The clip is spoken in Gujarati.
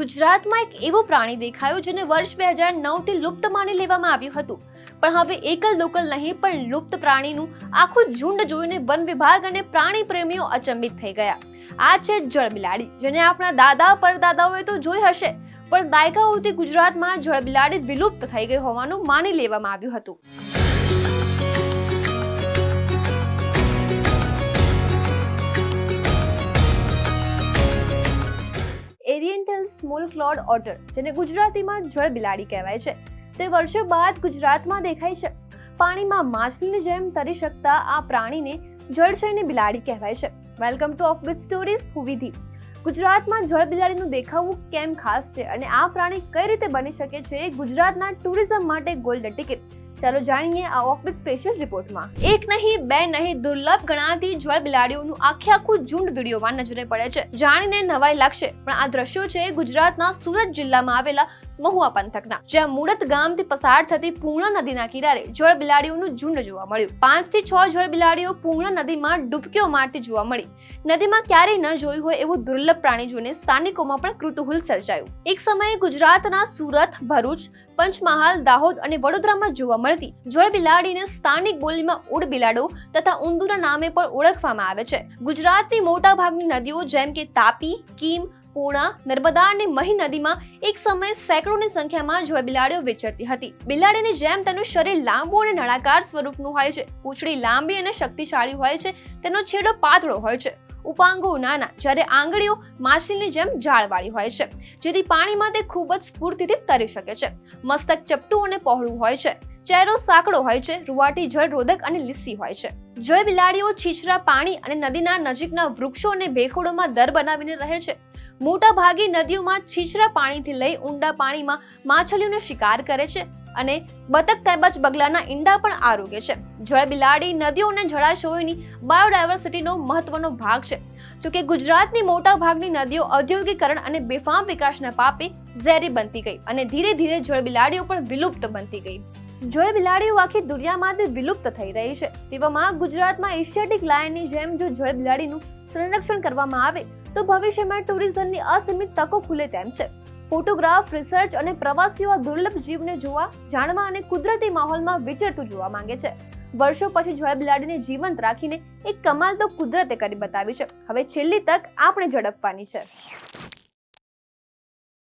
ગુજરાતમાં એક એવું પ્રાણી દેખાયું જેને વર્ષ 2009થી લુપ્ત માની લેવામાં આવ્યું હતું, પણ હવે એકલ દોકલ નહીં પણ લુપ્ત પ્રાણીનું આખું ઝુંડ જોઈને વન વિભાગ અને પ્રાણી પ્રેમીઓ અચંબિત થઈ ગયા. આ છે જળબિલાડી, જેને આપણા દાદા પરદાદાઓએ તો જોઈ હશે, પણ દાયકાઓથી ગુજરાતમાં જળબિલાડી વિલુપ્ત થઈ ગઈ હોવાનું માની લેવામાં આવ્યું હતું. એરિયેન્ટલ સ્મોલ ક્લોડ ઓટર, જેને ગુજરાતીમાં જળબિલાડી કહેવાય છે, તે વર્ષો બાદ ગુજરાતમાં દેખાય છે. પાણીમાં માછલીની જેમ તરી શકતા આ પ્રાણીને જળશયની બિલાડી કહેવાય છે. વેલકમ ટુ ઓફબીટ સ્ટોરીઝ, હું વિધિ. ગુજરાતમાં જળબિલાડીનું દેખાવું કેમ ખાસ છે અને આ પ્રાણી કઈ રીતે બની શકે છે ગુજરાતના ટુરિઝમ માટે ગોલ્ડન ટિકિટ, ચાલો જાણીએ આ ઓફબીટ સ્પેશિયલ રિપોર્ટમાં. એક નહીં બે નહીં દુર્લભ ગણાતી જળબિલાડીઓનું આખું ઝુંડ વિડીયોમાં નજરે પડે છે. જાણીને નવાઈ લાગશે, પણ આ દ્રશ્યો છે ગુજરાતના સુરત જિલ્લામાં આવેલા મહુવા પંથકના, જ્યાં મુળત ગામથી પસાર થતી પૂર્ણા નદીના કિનારે જળબિલાડીઓનું ઝુંડ જોવા મળ્યું. 5 થી 6 જળબિલાડીઓ પૂર્ણા નદીમાં ડૂબકીઓ મારતી જોવા મળી. નદીમાં ક્યારેય ન જોયું હોય એવું દુર્લભ પ્રાણી જોઈને સ્થાનિકોમાં પણ કૃતૂહલ સર્જાયું. એક સમયે ગુજરાતના સુરત, ભરૂચ, પંચમહાલ, દાહોદ અને વડોદરામાં જોવા મળતી જળબિલાડીને સ્થાનિક બોલીમાં ઉડબિલાડો તથા ઉંદુરા નામે પણ ઓળખવામાં આવે છે. ગુજરાતની મોટા ભાગની નદીઓ જેમ કે તાપી, કીમ, પૂર્ણા, નર્મદા અને મહી નદીમાં એક સમયે સેંકડોની સંખ્યામાં જળબિલાડીઓ વિચરતી હતી. બિલાડીની જેમ તેનું શરીર લાંબુ અને નળાકાર સ્વરૂપનું હોય છે. પૂંછડી લાંબી અને શક્તિશાળી હોય છે. તેનો છેડો પાતળો હોય છે. ઉપાંગો નાના, જ્યારે આંગળીઓ માછલીની જેમ જાળવાળી હોય છે, જેથી પાણીમાં તે ખૂબ જ સ્ફૂર્તિથી તરી શકે છે. મસ્તક ચપટું અને પહોળું હોય છે. ચહેરો સાંકડો હોય છે. રૂવાટી જળરોધક અને લીસી હોય છે. જળબિલાડીઓ છીછરા પાણી અને નદીના નજીકના વૃક્ષો અને ભેખોડોમાં દર બનાવીને રહે છે. મોટા ભાગે નદીઓમાં છીછરા પાણીથી લઈ ઊંડા પાણીમાં માછલીઓનો શિકાર કરે છે અને બતક તેમજ બગલાના ઈંડા પણ આરોગે છે. જળબિલાડી નદીઓ અને જળાશયોની બાયોડાયવર્સિટીનો મહત્વનો ભાગ છે. જોકે ગુજરાતની મોટા ભાગની નદીઓ ઔદ્યોગિકરણ અને બેફામ વિકાસના પાપે ઝેરી બનતી ગઈ અને ધીરે ધીરે જળબિલાડીઓ પણ વિલુપ્ત બનતી ગઈ. જળબિલાડીઓ આખી દુનિયામાંથી વિલુપ્ત થઈ રહી છે. તેવામાં ગુજરાતમાં એશિયાટિક લાયનની જેમ જો જળબિલાડીનું સંરક્ષણ કરવામાં આવે તો ભવિષ્યમાં ટુરિઝમની અસીમિત તકો ખુલે તેમ છે. ફોટોગ્રાફ, રિસર્ચ અને પ્રવાસીઓ આ દુર્લભ જીવને જોવા, જાણવા અને કુદરતી માહોલમાં વિચરતું જોવા માંગે છે. વર્ષો પછી જળબિલાડીને જીવંત રાખીને એક કમાલ તો કુદરતે કરી બતાવી છે. હવે છેલ્લી તક આપણે ઝડપવાની છે.